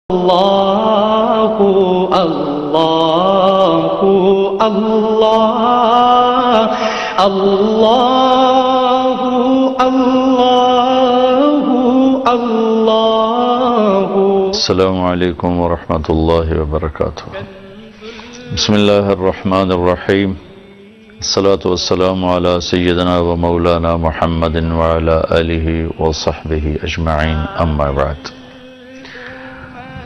اللہ اللہ اللہ اللہ اللہ اللہ۔ السلام علیکم ورحمۃ اللہ وبرکاتہ۔ بسم اللہ الرحمن الرحیم، الصلاة والسلام علی سیدنا و مولانا محمد وعلی آلہ وصحبہ اجمعین، اما بعد۔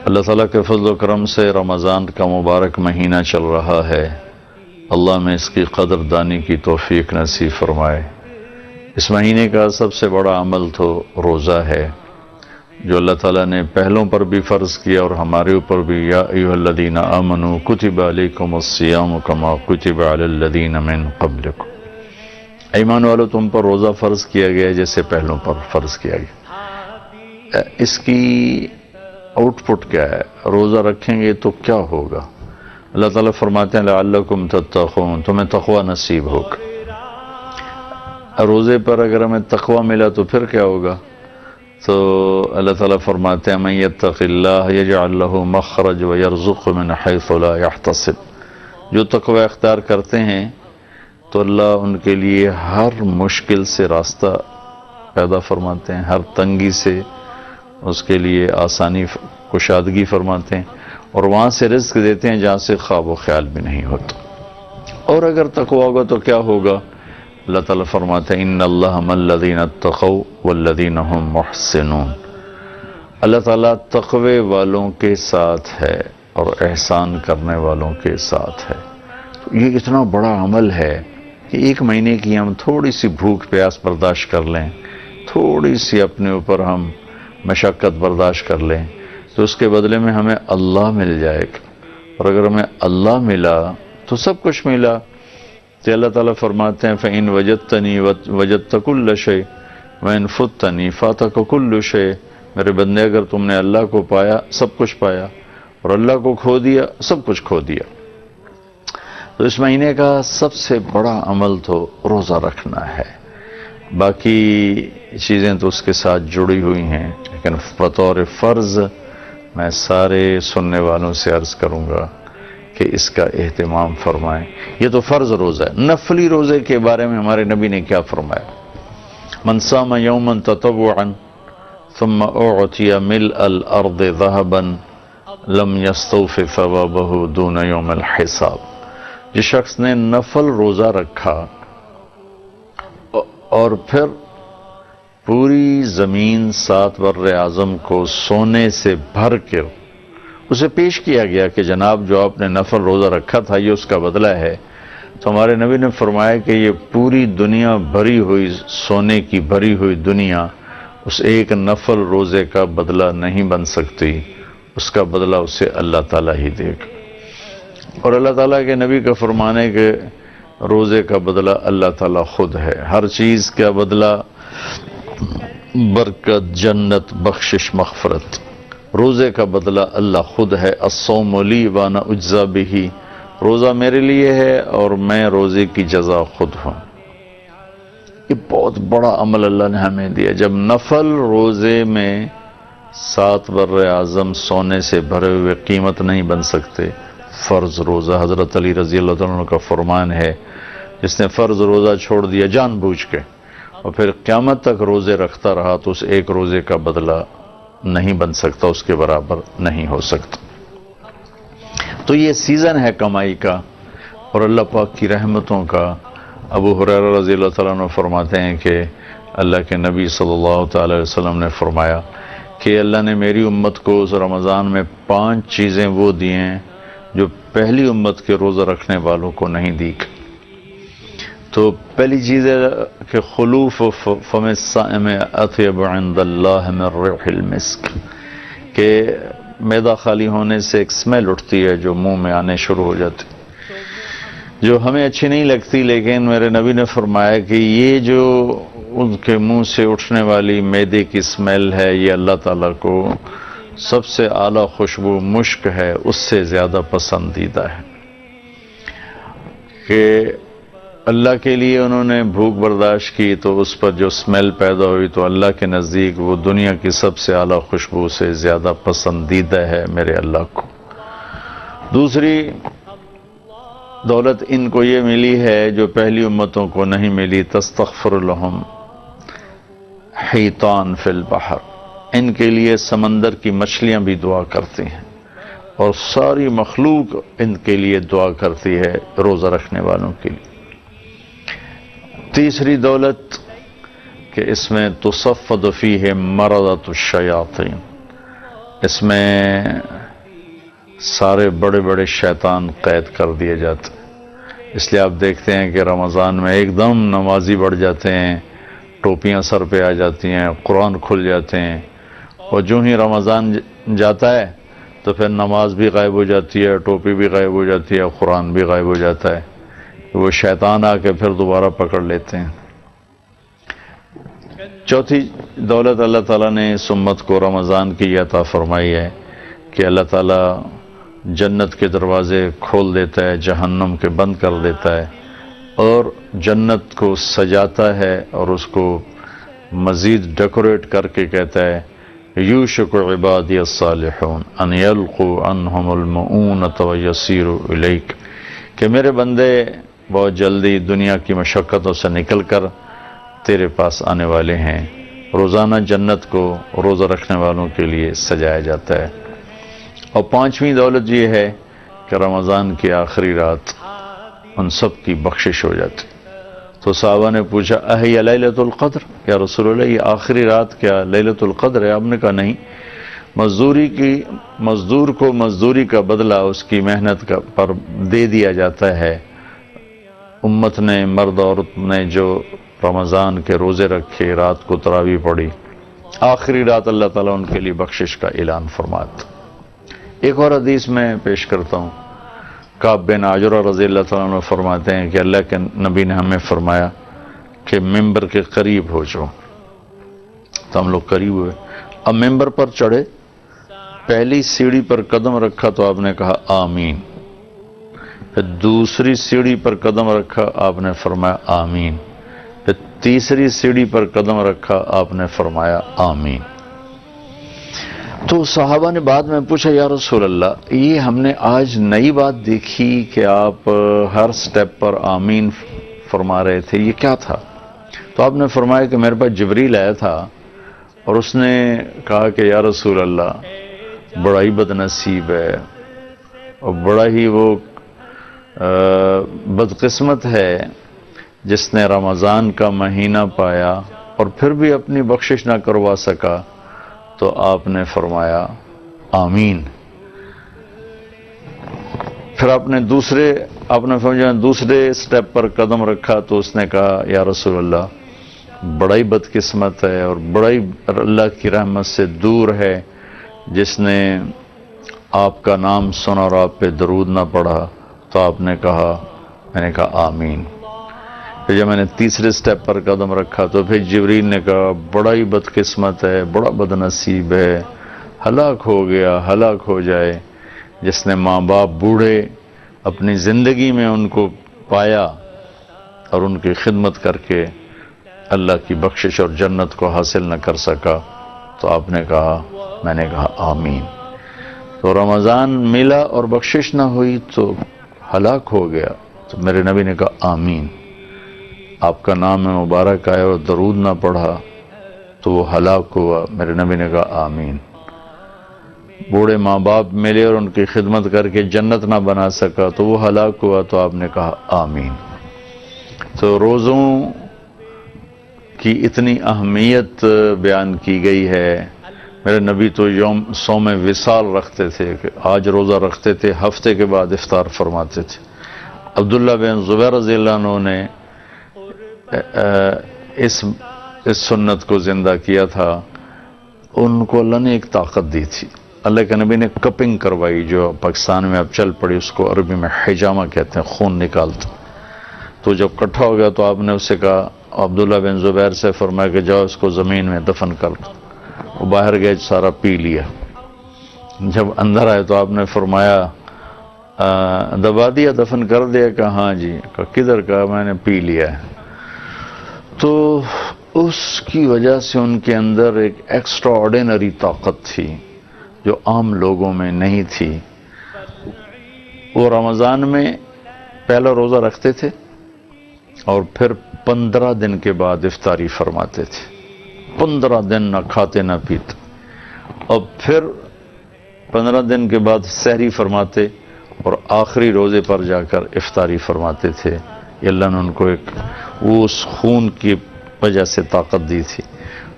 اللہ تعالیٰ کے فضل و کرم سے رمضان کا مبارک مہینہ چل رہا ہے، اللہ میں اس کی قدر دانی کی توفیق نصیب فرمائے۔ اس مہینے کا سب سے بڑا عمل تو روزہ ہے، جو اللہ تعالیٰ نے پہلوں پر بھی فرض کیا اور ہمارے اوپر بھی۔ یا ایھا الذین آمنوا کتب علیکم الصیام کما کتب علی الذین من قبلکم، ایمان والو تم پر روزہ فرض کیا گیا جیسے پہلوں پر فرض کیا گیا۔ اس کی آؤٹ پٹ کیا ہے؟ روزہ رکھیں گے تو کیا ہوگا؟ اللہ تعالیٰ فرماتے ہیں لعلکم تتقون، تمہیں تقوی نصیب ہوگا۔ روزے پر اگر ہمیں تقوی ملا تو پھر کیا ہوگا؟ تو اللہ تعالیٰ فرماتے ہیں من یتق اللہ یجعل له مخرج ویرزقه من حیث لا یحتسب، جو تقوی اختیار کرتے ہیں تو اللہ ان کے لیے ہر مشکل سے راستہ پیدا فرماتے ہیں، ہر تنگی سے اس کے لیے آسانی کشادگی فرماتے ہیں، اور وہاں سے رزق دیتے ہیں جہاں سے خواب و خیال بھی نہیں ہوتا۔ اور اگر تقوی ہوگا تو کیا ہوگا؟ اللہ تعالیٰ فرماتے ہیں ان اللہ مع الذین اتقوا والذین هم محسنون، اللہ تعالیٰ تقوی والوں کے ساتھ ہے اور احسان کرنے والوں کے ساتھ ہے۔ تو یہ اتنا بڑا عمل ہے کہ ایک مہینے کی ہم تھوڑی سی بھوک پیاس برداشت کر لیں، تھوڑی سی اپنے اوپر ہم مشقت برداشت کر لیں تو اس کے بدلے میں ہمیں اللہ مل جائے گا، اور اگر ہمیں اللہ ملا تو سب کچھ ملا۔ تو اللہ تعالیٰ فرماتے ہیں فَإِن وَجَدْتَنِي وَجَدْتَ كُلَّ شَيْءٍ وَإِن فُتَّنِي فَاتَكَ كُلُّ شَيْءٍ، میرے بندے اگر تم نے اللہ کو پایا سب کچھ پایا، اور اللہ کو کھو دیا سب کچھ کھو دیا۔ تو اس مہینے کا سب سے بڑا عمل تو روزہ رکھنا ہے، باقی چیزیں تو اس کے ساتھ جڑی ہوئی ہیں، لیکن بطور فرض میں سارے سننے والوں سے عرض کروں گا کہ اس کا اہتمام فرمائیں۔ یہ تو فرض روزہ ہے۔ نفلی روزے کے بارے میں ہمارے نبی نے کیا فرمایا؟ من صام یوما تطوعا ثم اعطی ملء الارض ذهبا لم يستوف ثوابه دون یوم الحساب، جس شخص نے نفل روزہ رکھا اور پھر پوری زمین 7 بر اعظم کو سونے سے بھر کر اسے پیش کیا گیا کہ جناب جو آپ نے نفل روزہ رکھا تھا یہ اس کا بدلہ ہے، تو ہمارے نبی نے فرمایا کہ یہ پوری دنیا بھری ہوئی، سونے کی بھری ہوئی دنیا اس ایک نفل روزے کا بدلہ نہیں بن سکتی، اس کا بدلہ اسے اللہ تعالیٰ ہی دے گا۔ اور اللہ تعالیٰ کے نبی کا فرمانے کہ روزے کا بدلہ اللہ تعالیٰ خود ہے، ہر چیز کا بدلہ برکت، جنت، بخشش، مغفرت، روزے کا بدلہ اللہ خود ہے۔ الصوم لی وانا اجزا بہ، روزہ میرے لیے ہے اور میں روزے کی جزا خود ہوں۔ یہ بہت بڑا عمل اللہ نے ہمیں دیا۔ جب نفل روزے میں 7 بر اعظم سونے سے بھرے ہوئے قیمت نہیں بن سکتے، فرض روزہ، حضرت علی رضی اللہ عنہ کا فرمان ہے جس نے فرض روزہ چھوڑ دیا جان بوجھ کے اور پھر قیامت تک روزے رکھتا رہا تو اس ایک روزے کا بدلہ نہیں بن سکتا، اس کے برابر نہیں ہو سکتا۔ تو یہ سیزن ہے کمائی کا اور اللہ پاک کی رحمتوں کا۔ ابو ہریرہ رضی اللہ تعالیٰ عنہ فرماتے ہیں کہ اللہ کے نبی صلی اللہ تعالی علیہ وسلم نے فرمایا کہ اللہ نے میری امت کو اس رمضان میں 5 چیزیں وہ دی ہیں جو پہلی امت کے روزہ رکھنے والوں کو نہیں دی۔ تو پہلی چیز ہے کہ خلوف فم الصائم اطیب عند اللہ من ریح المسک، کہ معدہ خالی ہونے سے ایک سمیل اٹھتی ہے جو منہ میں آنے شروع ہو جاتی، جو ہمیں اچھی نہیں لگتی، لیکن میرے نبی نے فرمایا کہ یہ جو ان کے منہ سے اٹھنے والی معدے کی سمیل ہے یہ اللہ تعالیٰ کو سب سے اعلیٰ خوشبو مشک ہے، اس سے زیادہ پسندیدہ ہے۔ کہ اللہ کے لیے انہوں نے بھوک برداشت کی تو اس پر جو اسمیل پیدا ہوئی تو اللہ کے نزدیک وہ دنیا کی سب سے اعلیٰ خوشبو سے زیادہ پسندیدہ ہے میرے اللہ کو۔ دوسری دولت ان کو یہ ملی ہے جو پہلی امتوں کو نہیں ملی، تستغفر لہم حیطان فی البحر، ان کے لیے سمندر کی مچھلیاں بھی دعا کرتی ہیں اور ساری مخلوق ان کے لیے دعا کرتی ہے روزہ رکھنے والوں کے لیے۔ تیسری دولت کہ اس میں تصفد فیہ مرضۃ الشیاطین، اس میں سارے بڑے بڑے شیطان قید کر دیے جاتے ہیں۔ اس لیے آپ دیکھتے ہیں کہ رمضان میں ایک دم نمازی بڑھ جاتے ہیں، ٹوپیاں سر پہ آ جاتی ہیں، قرآن کھل جاتے ہیں، اور جو ہی رمضان جاتا ہے تو پھر نماز بھی غائب ہو جاتی ہے، ٹوپی بھی غائب ہو جاتی ہے، قرآن بھی غائب ہو جاتا ہے۔ وہ شیطان آ کے پھر دوبارہ پکڑ لیتے ہیں۔ چوتھی دولت اللہ تعالیٰ نے اس امت کو رمضان کی عطا فرمائی ہے کہ اللہ تعالیٰ جنت کے دروازے کھول دیتا ہے، جہنم کے بند کر دیتا ہے، اور جنت کو سجاتا ہے اور اس کو مزید ڈیکوریٹ کر کے کہتا ہے یوشک عبادی الصالحون ان یلقوا عنہم المؤونۃ ویسیروا الیک، کہ میرے بندے بہت جلدی دنیا کی مشقتوں سے نکل کر تیرے پاس آنے والے ہیں۔ روزانہ جنت کو روزہ رکھنے والوں کے لیے سجایا جاتا ہے۔ اور پانچویں دولت یہ ہے کہ رمضان کی آخری رات ان سب کی بخشش ہو جاتی۔ تو صحابہ نے پوچھا اہی لیلۃ القدر، یا رسول اللہ یہ آخری رات کیا لیلۃ القدر ہے؟ آپ نے کہا نہیں، مزدور کو مزدوری کا بدلہ اس کی محنت کا پر دے دیا جاتا ہے۔ امت نے، مرد عورت نے جو رمضان کے روزے رکھے، رات کو تراویح پڑھی، آخری رات اللہ تعالیٰ ان کے لیے بخشش کا اعلان فرماتا۔ ایک اور حدیث میں پیش کرتا ہوں، کعب بن عجرہ رضی اللہ تعالیٰ عنہ فرماتے ہیں کہ اللہ کے نبی نے ہمیں فرمایا کہ ممبر کے قریب ہو جاؤ، تو ہم لوگ قریب ہوئے۔ اب ممبر پر چڑھے، پہلی سیڑھی پر قدم رکھا تو آپ نے کہا آمین، پھر دوسری سیڑھی پر قدم رکھا آپ نے فرمایا آمین، پھر تیسری سیڑھی پر قدم رکھا آپ نے فرمایا آمین۔ تو صحابہ نے بعد میں پوچھا یا رسول اللہ یہ ہم نے آج نئی بات دیکھی کہ آپ ہر سٹیپ پر آمین فرما رہے تھے، یہ کیا تھا؟ تو آپ نے فرمایا کہ میرے پاس جبریل آیا تھا اور اس نے کہا کہ یا رسول اللہ بڑا ہی بد نصیب ہے اور بڑا ہی وہ بدقسمت ہے جس نے رمضان کا مہینہ پایا اور پھر بھی اپنی بخشش نہ کروا سکا۔ تو آپ نے فرمایا آمین۔ پھر آپ نے دوسرے سٹیپ پر قدم رکھا تو اس نے کہا یا رسول اللہ بڑا ہی بدقسمت ہے اور بڑا ہی اللہ کی رحمت سے دور ہے جس نے آپ کا نام سنا اور آپ پہ درود نہ پڑھا۔ تو آپ نے کہا، میں نے کہا آمین۔ پھر جب میں نے تیسرے سٹیپ پر قدم رکھا تو پھر جبریل نے کہا بڑا ہی بدقسمت ہے، بڑا بد نصیب ہے، ہلاک ہو گیا، ہلاک ہو جائے جس نے ماں باپ بوڑھے اپنی زندگی میں ان کو پایا اور ان کی خدمت کر کے اللہ کی بخشش اور جنت کو حاصل نہ کر سکا۔ تو آپ نے کہا، میں نے کہا آمین۔ تو رمضان ملا اور بخشش نہ ہوئی تو ہلاک ہو گیا، تو میرے نبی نے کہا آمین۔ آپ کا نام مبارک آیا اور درود نہ پڑھا تو وہ ہلاک ہوا، میرے نبی نے کہا آمین۔ بوڑھے ماں باپ ملے اور ان کی خدمت کر کے جنت نہ بنا سکا تو وہ ہلاک ہوا، تو آپ نے کہا آمین۔ تو روزوں کی اتنی اہمیت بیان کی گئی ہے۔ میرے نبی تو صوم وصال رکھتے تھے کہ آج روزہ رکھتے تھے، ہفتے کے بعد افطار فرماتے تھے۔ عبداللہ بن زبیر رضی اللہ عنہ نے اس سنت کو زندہ کیا تھا۔ ان کو اللہ نے ایک طاقت دی تھی، اللہ کے نبی نے کپنگ کروائی، جو پاکستان میں اب چل پڑی، اس کو عربی میں حجامہ کہتے ہیں، خون نکالتا۔ تو جب کٹھا ہو گیا تو آپ نے اس سے کہا، عبداللہ بن زبیر سے فرمایا کہ جاؤ اس کو زمین میں دفن کر دو۔ وہ باہر گئے، سارا پی لیا۔ جب اندر آئے تو آپ نے فرمایا دبا دیا، دفن کر دیا؟ کہا ہاں جی۔ کہا کدھر؟ کہا میں نے پی لیا ہے۔ تو اس کی وجہ سے ان کے اندر ایک ایکسٹرا آرڈینری طاقت تھی جو عام لوگوں میں نہیں تھی۔ وہ رمضان میں پہلا روزہ رکھتے تھے اور پھر 15 دن کے بعد افطاری فرماتے تھے۔ 15 دن نہ کھاتے نہ پیتے، اور پھر 15 دن کے بعد سحری فرماتے اور آخری روزے پر جا کر افطاری فرماتے تھے۔ اللہ نے ان کو ایک وہ اس خون کی وجہ سے طاقت دی تھی،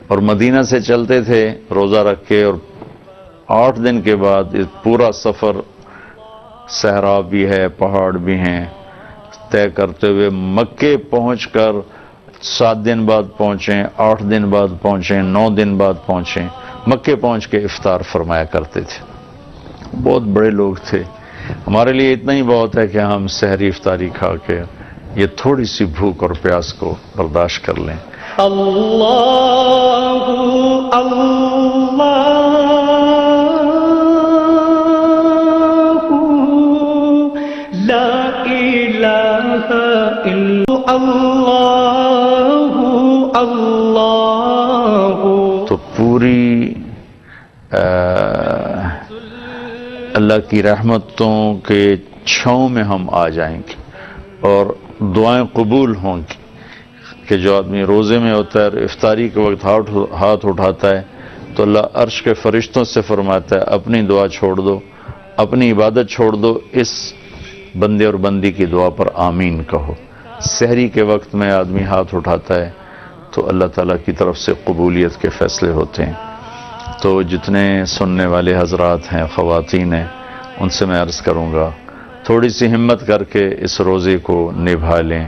اور مدینہ سے چلتے تھے روزہ رکھ کے، اور 8 دن کے بعد پورا سفر، صحرا بھی ہے پہاڑ بھی ہیں، طے کرتے ہوئے مکے پہنچ کر 7 دن بعد پہنچیں، 8 دن بعد پہنچیں، 9 دن بعد پہنچیں، مکے پہنچ کے افطار فرمایا کرتے تھے۔ بہت بڑے لوگ تھے۔ ہمارے لیے اتنا ہی بہت ہے کہ ہم سحری افطاری کھا کے یہ تھوڑی سی بھوک اور پیاس کو برداشت کر لیں۔ اللہ اللہ لا الہ الا اللہ اللہ۔ تو پوری اللہ کی رحمتوں کے چھاؤں میں ہم آ جائیں گے، اور دعائیں قبول ہوں گی کہ جو آدمی روزے میں ہوتا ہے اور افطاری کے وقت ہاتھ اٹھاتا ہے تو اللہ عرش کے فرشتوں سے فرماتا ہے اپنی دعا چھوڑ دو، اپنی عبادت چھوڑ دو، اس بندے اور بندی کی دعا پر آمین کہو۔ سحری کے وقت میں آدمی ہاتھ اٹھاتا ہے تو اللہ تعالیٰ کی طرف سے قبولیت کے فیصلے ہوتے ہیں۔ تو جتنے سننے والے حضرات ہیں، خواتین ہیں، ان سے میں عرض کروں گا تھوڑی سی ہمت کر کے اس روزے کو نبھا لیں۔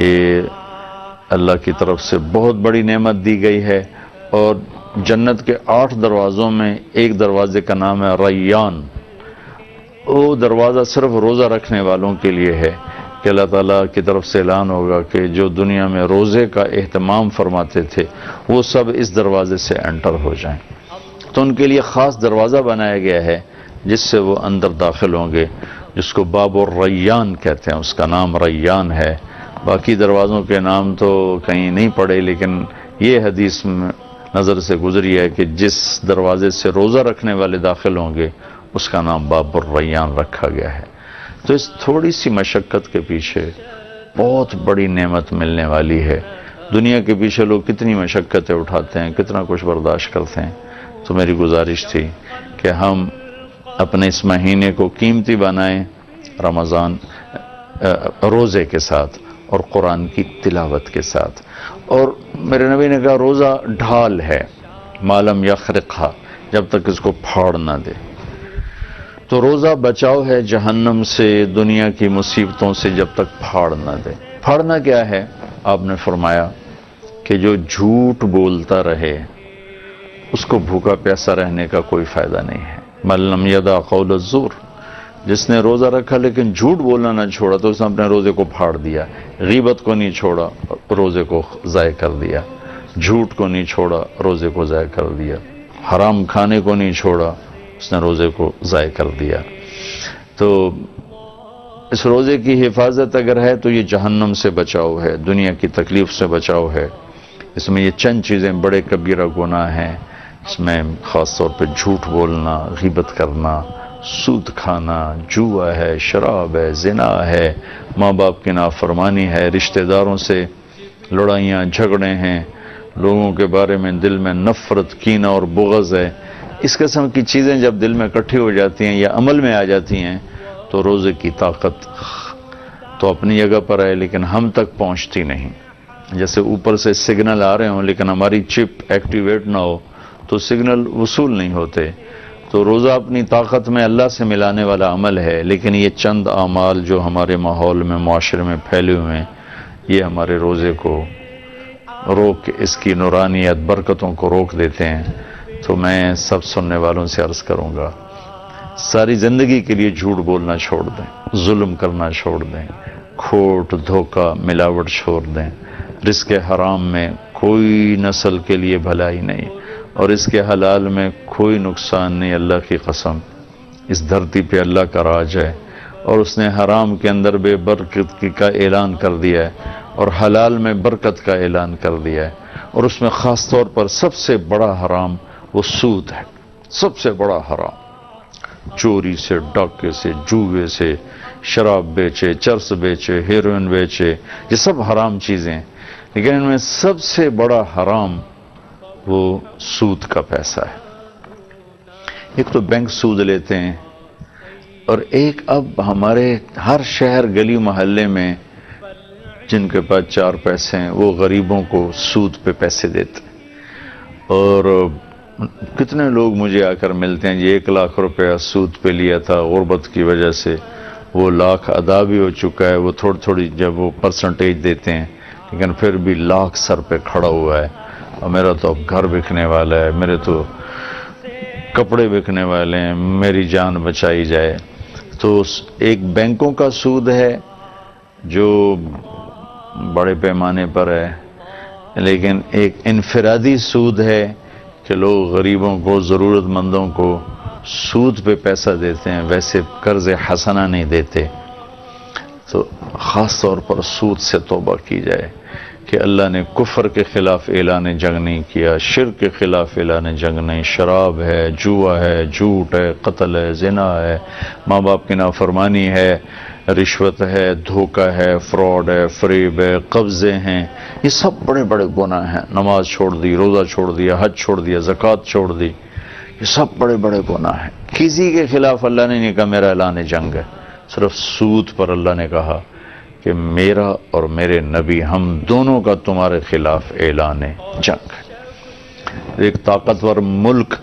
یہ اللہ کی طرف سے بہت بڑی نعمت دی گئی ہے، اور جنت کے 8 دروازوں میں ایک دروازے کا نام ہے ریان۔ وہ دروازہ صرف روزہ رکھنے والوں کے لیے ہے کہ اللہ تعالیٰ کی طرف سے اعلان ہوگا کہ جو دنیا میں روزے کا اہتمام فرماتے تھے وہ سب اس دروازے سے انٹر ہو جائیں۔ تو ان کے لیے خاص دروازہ بنایا گیا ہے جس سے وہ اندر داخل ہوں گے، جس کو باب الریان کہتے ہیں، اس کا نام ریان ہے۔ باقی دروازوں کے نام تو کہیں نہیں پڑے، لیکن یہ حدیث میں نظر سے گزری ہے کہ جس دروازے سے روزہ رکھنے والے داخل ہوں گے اس کا نام باب الریان رکھا گیا ہے۔ تو اس تھوڑی سی مشقت کے پیچھے بہت بڑی نعمت ملنے والی ہے۔ دنیا کے پیچھے لوگ کتنی مشقتیں اٹھاتے ہیں، کتنا کچھ برداشت کرتے ہیں۔ تو میری گزارش تھی کہ ہم اپنے اس مہینے کو قیمتی بنائیں، رمضان روزے کے ساتھ اور قرآن کی تلاوت کے ساتھ۔ اور میرے نبی نے کہا روزہ ڈھال ہے، معلوم یخرقھا، جب تک اس کو پھاڑ نہ دے۔ تو روزہ بچاؤ ہے جہنم سے، دنیا کی مصیبتوں سے، جب تک پھاڑ نہ دے۔ پھاڑنا کیا ہے؟ آپ نے فرمایا کہ جو جھوٹ بولتا رہے اس کو بھوکا پیاسا رہنے کا کوئی فائدہ نہیں ہے۔ من لم یدع قول الزور، جس نے روزہ رکھا لیکن جھوٹ بولنا نہ چھوڑا تو اس نے اپنے روزے کو پھاڑ دیا۔ غیبت کو نہیں چھوڑا، روزے کو ضائع کر دیا۔ جھوٹ کو نہیں چھوڑا، روزے کو ضائع کر دیا۔ حرام کھانے کو نہیں چھوڑا، اس نے روزے کو ضائع کر دیا۔ تو اس روزے کی حفاظت اگر ہے تو یہ جہنم سے بچاؤ ہے، دنیا کی تکلیف سے بچاؤ ہے۔ اس میں یہ چند چیزیں بڑے کبیرہ گناہ ہیں، اس میں خاص طور پہ جھوٹ بولنا، غیبت کرنا، سود کھانا، جوا ہے، شراب ہے، زنا ہے، ماں باپ کی نافرمانی ہے، رشتہ داروں سے لڑائیاں جھگڑے ہیں، لوگوں کے بارے میں دل میں نفرت، کینہ اور بغض ہے۔ اس قسم کی چیزیں جب دل میں اکٹھی ہو جاتی ہیں یا عمل میں آ جاتی ہیں تو روزے کی طاقت تو اپنی جگہ پر ہے لیکن ہم تک پہنچتی نہیں۔ جیسے اوپر سے سگنل آ رہے ہوں لیکن ہماری چپ ایکٹیویٹ نہ ہو تو سگنل وصول نہیں ہوتے۔ تو روزہ اپن طاقت میں اللہ سے ملانے والا عمل ہے، لیکن یہ چند اعمال جو ہمارے ماحول میں، معاشرے میں پھیلے ہوئے ہیں، یہ ہمارے روزے کو روک، اس کی نورانیت، برکتوں کو روک دیتے ہیں۔ تو میں سب سننے والوں سے عرض کروں گا ساری زندگی کے لیے جھوٹ بولنا چھوڑ دیں، ظلم کرنا چھوڑ دیں، کھوٹ، دھوکہ، ملاوٹ چھوڑ دیں۔ رزق حرام میں کوئی نسل کے لیے بھلائی نہیں، اور اس کے حلال میں کوئی نقصان نہیں۔ اللہ کی قسم، اس دھرتی پہ اللہ کا راج ہے، اور اس نے حرام کے اندر بے برکت کا اعلان کر دیا ہے اور حلال میں برکت کا اعلان کر دیا ہے، اور اس میں خاص طور پر سب سے بڑا حرام وہ سود ہے، سب سے بڑا حرام، چوری سے، ڈاکے سے، جوئے سے، شراب بیچے، چرس بیچے، ہیروئن بیچے، یہ سب حرام چیزیں ہیں، لیکن ان میں سب سے بڑا حرام وہ سود کا پیسہ ہے۔ ایک تو بینک سود لیتے ہیں، اور ایک اب ہمارے ہر شہر گلی محلے میں جن کے پاس 4 پیسے ہیں وہ غریبوں کو سود پہ پیسے دیتے ہیں، اور کتنے لوگ مجھے آ کر ملتے ہیں، یہ 1 لاکھ روپیہ سود پہ لیا تھا، غربت کی وجہ سے وہ لاکھ ادا بھی ہو چکا ہے، وہ تھوڑی جب وہ پرسنٹیج دیتے ہیں لیکن پھر بھی لاکھ سر پہ کھڑا ہوا ہے، اور میرا تو اب گھر بکنے والا ہے، میرے تو کپڑے بکنے والے ہیں، میری جان بچائی جائے۔ تو ایک بینکوں کا سود ہے جو بڑے پیمانے پر ہے، لیکن ایک انفرادی سود ہے کہ لوگ غریبوں کو، ضرورت مندوں کو سود پہ پیسہ دیتے ہیں، ویسے قرض حسنہ نہیں دیتے۔ تو خاص طور پر سود سے توبہ کی جائے کہ اللہ نے کفر کے خلاف اعلان جنگ نہیں کیا، شرک کے خلاف اعلان جنگ نہیں، شراب ہے، جوا ہے، جھوٹ ہے، قتل ہے، زنا ہے، ماں باپ کی نافرمانی ہے، رشوت ہے، دھوکہ ہے، فراڈ ہے، فریب ہے، قبضے ہیں، یہ سب بڑے بڑے گناہ ہیں۔ نماز چھوڑ دی، روزہ چھوڑ دیا، حج چھوڑ دیا، زکوٰۃ چھوڑ دی، یہ سب بڑے بڑے گناہ ہیں۔ کسی کے خلاف اللہ نے نہیں کہا میرا اعلان جنگ ہے، صرف سود پر اللہ نے کہا کہ میرا اور میرے نبی ہم دونوں کا تمہارے خلاف اعلان جنگ ہے۔ ایک طاقتور ملک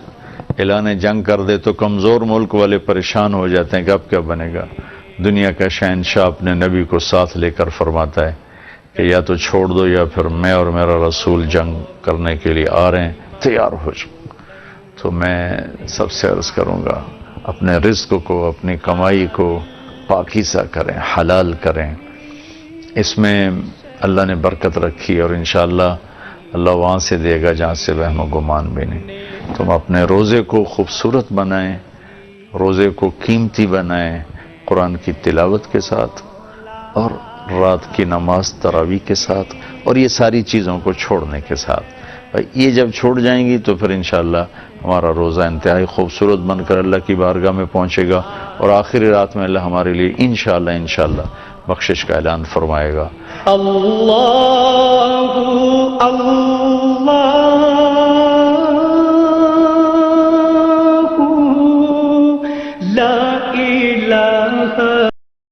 اعلان جنگ کر دے تو کمزور ملک والے پریشان ہو جاتے ہیں کہ اب کیا بنے گا۔ دنیا کا شہنشاہ اپنے نبی کو ساتھ لے کر فرماتا ہے کہ یا تو چھوڑ دو یا پھر میں اور میرا رسول جنگ کرنے کے لیے آ رہے ہیں، تیار ہو جاؤ۔ تو میں سب سے عرض کروں گا اپنے رزق کو، اپنی کمائی کو پاکیزہ کریں، حلال کریں، اس میں اللہ نے برکت رکھی اور انشاءاللہ اللہ وہاں سے دے گا جہاں سے وہم و گمان بھی نہیں۔ تم اپنے روزے کو خوبصورت بنائیں، روزے کو قیمتی بنائیں، قرآن کی تلاوت کے ساتھ اور رات کی نماز تراویح کے ساتھ، اور یہ ساری چیزوں کو چھوڑنے کے ساتھ۔ یہ جب چھوڑ جائیں گی تو پھر انشاءاللہ ہمارا روزہ انتہائی خوبصورت بن کر اللہ کی بارگاہ میں پہنچے گا، اور آخری رات میں اللہ ہمارے لیے انشاءاللہ بخشش کا اعلان فرمائے گا۔ اللہ اللہ